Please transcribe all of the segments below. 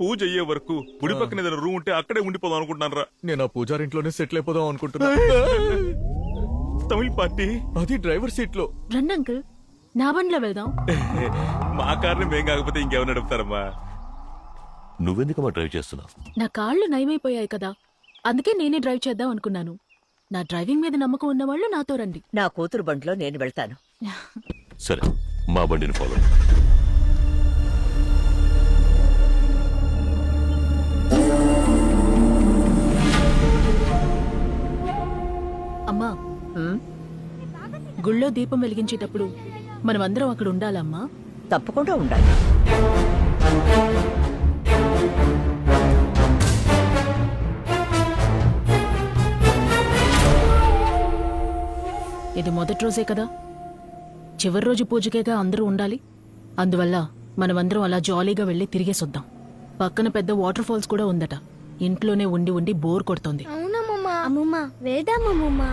పూజ అయ్యే వరకు గుడి పక్కన ఏదైనా రూమ్ ఉంటే అక్కడే ఉండిపోదాం అనుకుంటున్నాను రా. నేను ఆ పూజారింట్లోనే సెటిల్ అయిపోదాం అనుకుంటున్నా. తమిళ పార్టీ అది డ్రైవర్ సీట్ లో. రండి అంకుల్, నా బండిలో వెళ్దాం. మా కార్ని మేం కాకపోతే ఇంకెవరు నడుపుతారమ్మా? నువ్వెందుకమ్మా డ్రైవ్ చేస్తున్నావు? నా కాళ్ళు నయమైపోయాయి కదా, అందుకే నేనే డ్రైవ్ చేద్దాం అనుకున్నాను. నా డ్రైవింగ్ మీద నమ్మకం ఉన్నవాళ్ళు నాతో రండి. నా కూతురు బండిలో నేను వెళ్తాను. సరే, మా బండిని ఫాలో. అమ్మా, గుళ్ళో దీపం వెలిగించేటప్పుడు మనమందరం అక్కడ ఉండాలమ్మా. తప్పకుండా ఉండాలి. ఇది మొదటి రోజే కదా, చివరి రోజు పూజకేగా అందరూ ఉండాలి. అందువల్ల మనమందరం అలా జాలీగా వెళ్లి తిరిగేసొద్దాం. పక్కన పెద్ద వాటర్ ఫాల్స్ కూడా ఉందట. ఇంట్లోనే ఉండి ఉండి బోర్ కొడుతోంది. అమ్మమ్మ వెళ్దాం అమ్మమ్మ.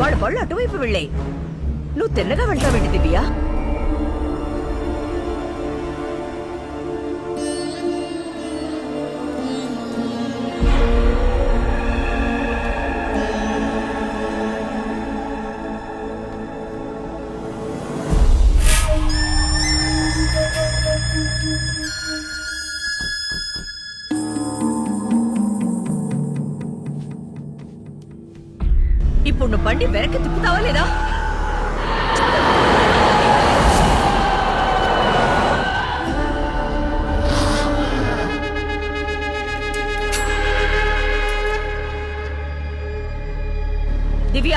వాడు బళ్ళు అటువైపు వెళ్ళే, నువ్వు తిన్నగా వెళ్తావేంటి దివ్య? ఇప్పుడు నువ్వు బండి వెనక్కి తిప్పుతావా లేదా? దివ్య,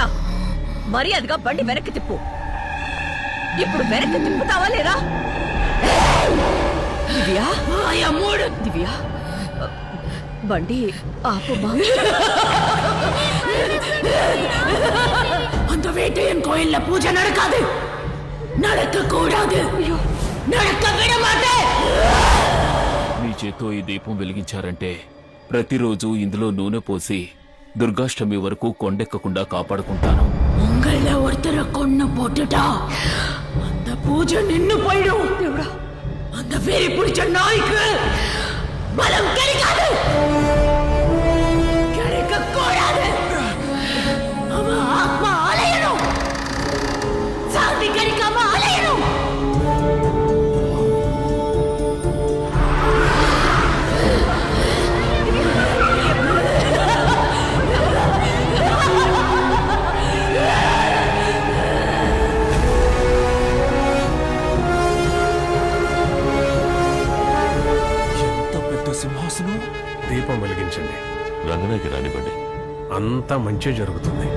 మర్యాదగా బండి వెనక్కి తిప్పు. ఇప్పుడు వెనక్కి తిప్పుతావా లేదా? దివ్య, దివ్య, బండి ఆపమ్మా. அந்த வேட்டையன் கோயில்ல பூஜை நடக்காது, நடக்க கூடாது, நடக்க விட மாட்டேன். మీ చేత్తో ఈ దీపం వెలిగించారంటే ప్రతిరోజు ఇందులో నూనె పోసి దుర్గాష్టమి వరకు కొండెక్కకుండా కాపాడుకుంటాను. உங்கள ஒருத்தரை கொன்னு போட்டுட்டா அந்த பூஜை நின்னு போயிடும். அந்த வெறி பிடிச்ச நாய்க்கு பலம் கிடைக்காது, கிடைக்க கூடாது. அவன் ஆத்மா அலையணும், சாந்தி கிடைக்காம அலையணும். సింహాసనం. దీపం వెలిగించండి. రంగనాయకి రానివ్వండి, అంతా మంచి జరుగుతుంది.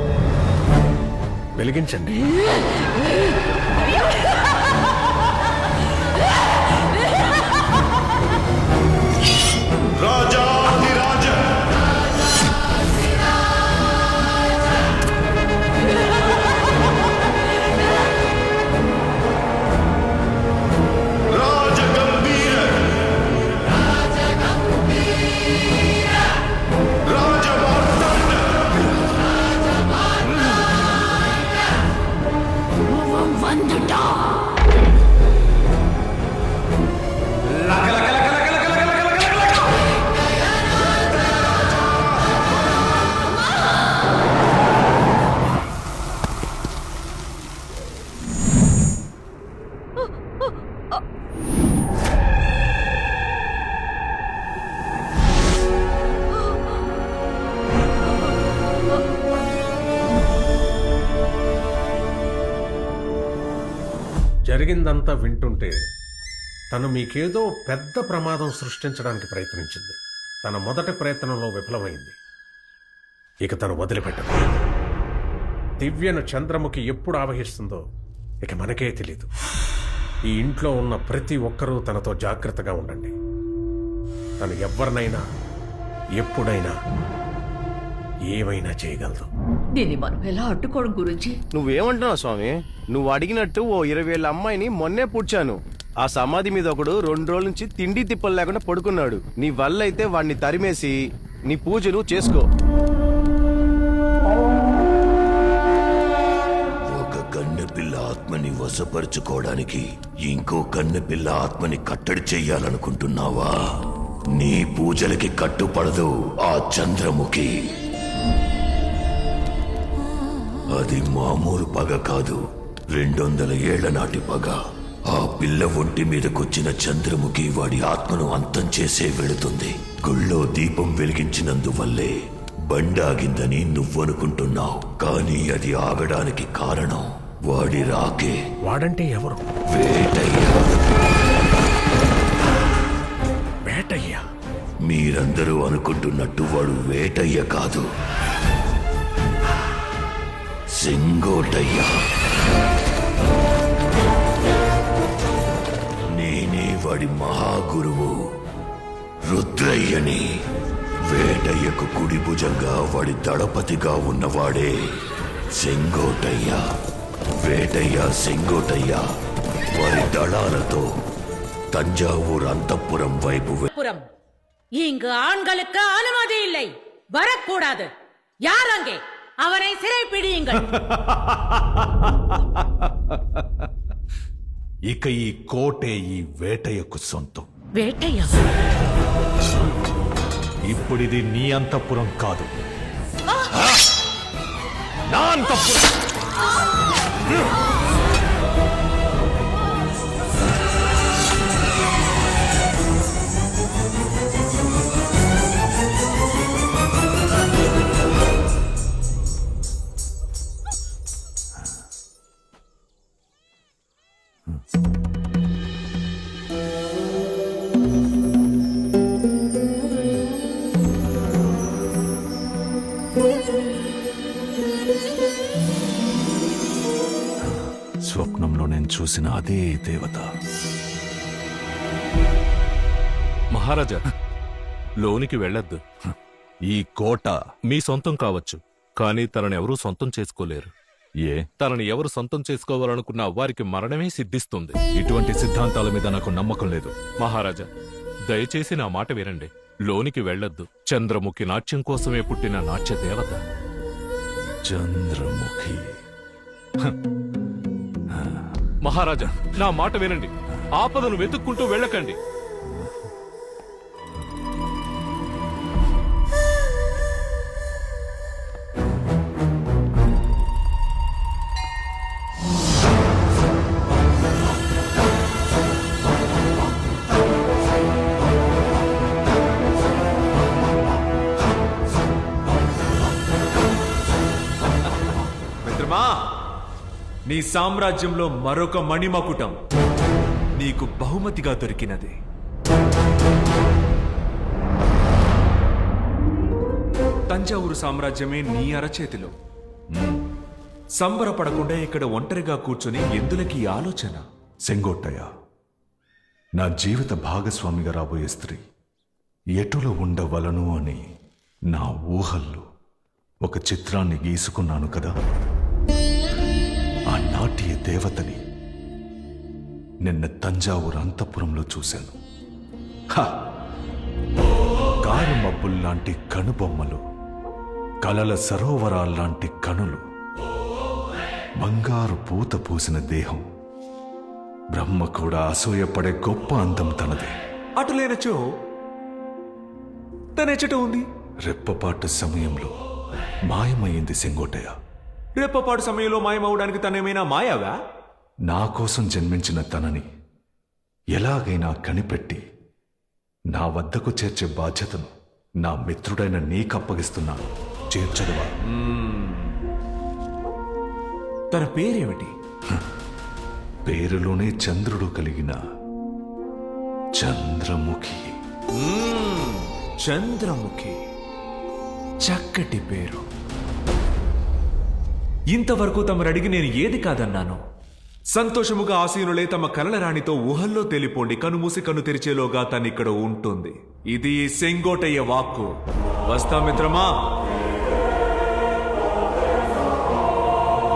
వెలిగించండి. జరిగిందంతా వింటుంటే తను మీకేదో పెద్ద ప్రమాదం సృష్టించడానికి ప్రయత్నించింది. తన మొదటి ప్రయత్నంలో విఫలమైంది. ఇక తను వదిలిపెట్టదు. దివ్యను చంద్రముఖి ఎప్పుడు ఆవహిస్తుందో ఇక మనకే తెలీదు. ఈ ఇంట్లో ఉన్న ప్రతి ఒక్కరూ తనతో జాగ్రత్తగా ఉండండి. తను ఎవరినైనా ఎప్పుడైనా ఏమైనా చేయగలదు. దీన్ని మనం ఎలా అడ్డుకోవడం గురించి నువ్వేమంటున్నావు స్వామి? నువ్వు అడిగినట్టు ఓ 20 ఏళ్ల అమ్మాయిని మొన్నే పుడ్చాను. ఆ సమాధి మీద ఒకడు 2 రోజుల నుంచి తిండి తిప్పలు లేకుండా పడుకున్నాడు. నీ వల్ల అయితే వాడిని తరిమేసి నీ పూజలు చేసుకో. ఒక కన్నెపిల్ల ఆత్మని వశపరుచుకోవడానికి ఇంకో కన్నెపిల్ల ఆత్మని కట్టడి చెయ్యాలనుకుంటున్నావా? నీ పూజలకి కట్టుపడదు ఆ చంద్రముఖి. అది మామూలు పగ కాదు, 200 ఏళ్ల నాటి పగ. ఆ పిల్ల ఒంటి మీదకొచ్చిన చంద్రముఖి వాడి ఆత్మను అంతం చేసే వెళుతుంది. గుళ్ళో దీపం వెలిగించినందువల్లే బండాగిందని నువ్వనుకుంటున్నావు, కానీ అది ఆగడానికి కారణం వాడి రాకే. వాడంటే ఎవరు? వేటయ్య. వేటయ్య? మీరందరూ అనుకుంటున్నట్టు వాడు వేటయ్య కాదు, సెంగోటయ్య. నేనే వాడి మహాగురువు రుద్రయ్యని. వేటయ్యకు కుడి భుజంగా వాడి దళపతిగా ఉన్నవాడే సెంగోటయ్య. వేటయ్య, సెంగోటయ్య వారి దళాలతో தஞ்சாவூர் அந்தப்புறம் வைப்பு. இங்கு ஆண்களுக்கு அனுமதி இல்லை, வரக்கூடாது. யார் அங்கே? அவனை சிறைப்பிடியுங்கள். ఇక ఈ కోటే ఈ వేటయ్యకు సొంతం. వేటయ్య? ఇప్పుడిది నీ అంతఃపురం కాదు, నా అంతఃపురం. స్వప్నంలో నేను చూసిన అదే దేవత. మహారాజా, లోనికి వెళ్ళొద్దు. ఈ కోట మీ సొంతం కావచ్చు, కానీ తనని ఎవరూ సొంతం చేసుకోలేరు. ఏ? తనని ఎవరు సొంతం చేసుకోవాలనుకున్నా వారికి మరణమే సిద్ధిస్తుంది. ఇటువంటి సిద్ధాంతాల మీద నాకు నమ్మకం లేదు. మహారాజా, దయచేసి నా మాట వినండి. లోనికి వెళ్ళొద్దు. చంద్రముఖి నాట్యం కోసమే పుట్టిన నాట్య దేవత. చంద్రముఖి. మహారాజా, నా మాట వినండి. ఆపదను వెతుక్కుంటూ వెళ్ళకండి. నీ సామ్రాజ్యంలో మరొక మణిమకుటం నీకు బహుమతిగా దొరికినది. తంజావూరు సామ్రాజ్యమే నీ అరచేతిలో. సంబరపడకుండా ఇక్కడ ఒంటరిగా కూర్చొని ఎందులకి ఆలోచన? సెంగోటయ్య, నా జీవిత భాగస్వామిగా రాబోయే స్త్రీ ఎటులో ఉండవలను అని నా ఊహల్లో ఒక చిత్రాన్ని గీసుకున్నాను కదా. ఆ నాట్య దేవతని నిన్న తంజావూరు అంతఃపురంలో చూశాను. కారు మబ్బుల్లాంటి కనుబొమ్మలు, కలల సరోవరాల్లాంటి కనులు, బంగారు పూత పూసిన దేహం, బ్రహ్మ కూడా అసూయపడే గొప్ప అందం తనదే. అటులేనచో తనెచ్చట ఉంది. రెప్పపాటు సమయంలో మాయమైంది సెంగోటయ్య. రెప్పపాటు సమయంలో మాయమవడానికి తనేమైనా మాయావా? నా కోసం జన్మించిన తనని ఎలాగైనా కనిపెట్టి నా వద్దకు చేర్చే బాధ్యతను నా మిత్రుడైన నీకప్పగిస్తున్నాను. చేర్చదువా? తన పేరేమిటి? పేరులోనే చంద్రుడు కలిగిన చంద్రముఖి. చంద్రముఖి, చక్కటి పేరు. ఇంతవరకు తమరడిగి నేను ఏది కాదన్నాను? సంతోషముగా ఆసీనులే తమ కలల రాణితో ఊహల్లో తేలిపోండి. కనుమూసి కన్ను తెరిచేలోగా తనిక్కడ ఉంటుంది. ఇది సెంగోటయ్య వాక్కు. వస్తా మిత్రమా.